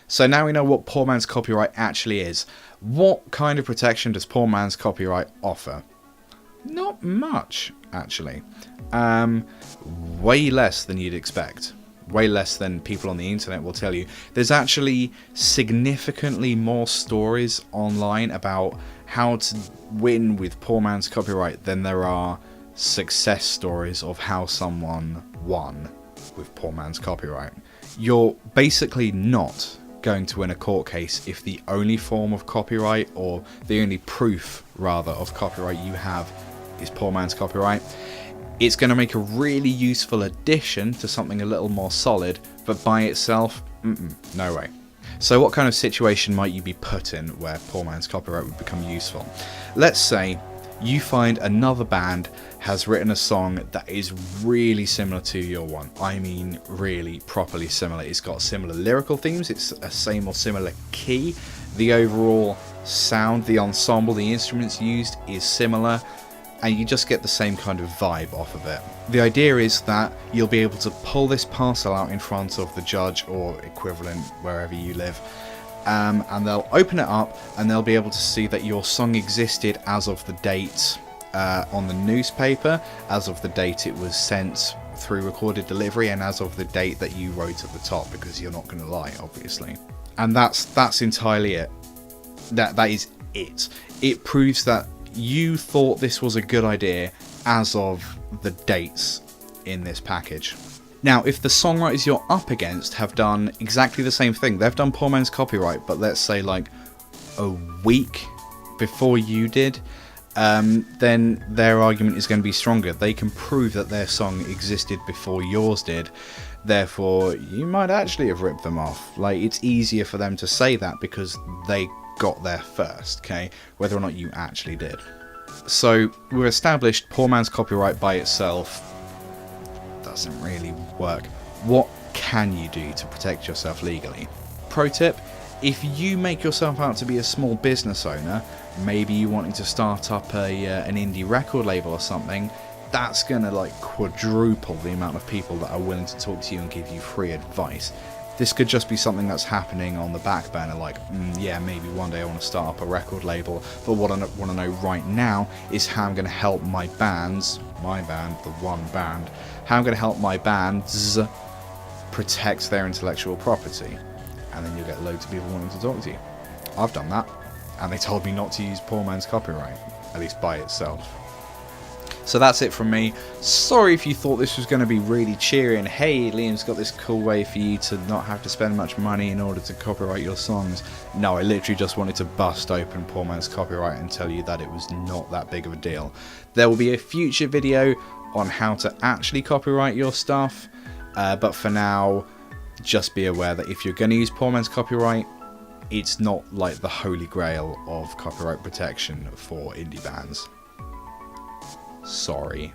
So now we know what poor man's copyright actually is. What kind of protection does poor man's copyright offer? Not much, actually. Way less than you'd expect. Way less than people on the internet will tell you. There's actually significantly more stories online about how to win with poor man's copyright than there are success stories of how someone won with poor man's copyright. You're basically not going to win a court case if the only form of copyright, or the only proof rather of copyright you have, is poor man's copyright. It's going to make a really useful addition to something a little more solid, but by itself, no way. So what kind of situation might you be put in where poor man's copyright would become useful? Let's say you find another band has written a song that is really similar to your one. I mean really properly similar. It's got similar lyrical themes, it's a same or similar key. The overall sound, the ensemble, the instruments used is similar, and you just get the same kind of vibe off of it. The idea is that you'll be able to pull this parcel out in front of the judge or equivalent wherever you live, and they'll open it up and they'll be able to see that your song existed as of the date on the newspaper, as of the date it was sent through recorded delivery, and as of the date that you wrote at the top, because you're not going to lie, obviously. And that's entirely it. That is it. It proves that you thought this was a good idea as of the dates in this package. Now, if the songwriters you're up against have done exactly the same thing, they've done poor man's copyright, but let's say like a week before you did, then their argument is going to be stronger. They can prove that their song existed before yours did. Therefore, you might actually have ripped them off. Like, it's easier for them to say that because they got there first, okay? Whether or not you actually did. So, we've established poor man's copyright by itself doesn't really work. What can you do to protect yourself legally? Pro tip, if you make yourself out to be a small business owner, maybe you wanting to start up an indie record label or something, that's going to like quadruple the amount of people that are willing to talk to you and give you free advice. This could just be something that's happening on the back burner, like, yeah, maybe one day I want to start up a record label, but what I want to know right now is how I'm going to help my bands, the one band, how I'm going to help my bands protect their intellectual property. And then you'll get loads of people wanting to talk to you. I've done that, and they told me not to use poor man's copyright, at least by itself. So that's it from me. Sorry if you thought this was going to be really cheery and hey, Liam's got this cool way for you to not have to spend much money in order to copyright your songs. No, I literally just wanted to bust open poor man's copyright and tell you that it was not that big of a deal. There will be a future video on how to actually copyright your stuff, but for now, just be aware that if you're going to use poor man's copyright, it's not like the holy grail of copyright protection for indie bands. Sorry.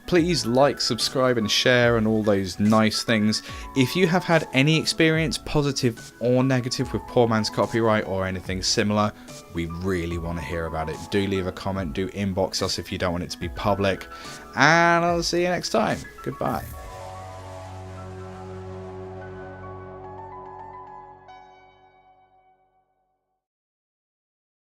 Please like, subscribe and share and all those nice things. If you have had any experience, positive or negative, with poor man's copyright or anything similar, we really want to hear about it. Do leave a comment, do inbox us if you don't want it to be public, and I'll see you next time. Goodbye.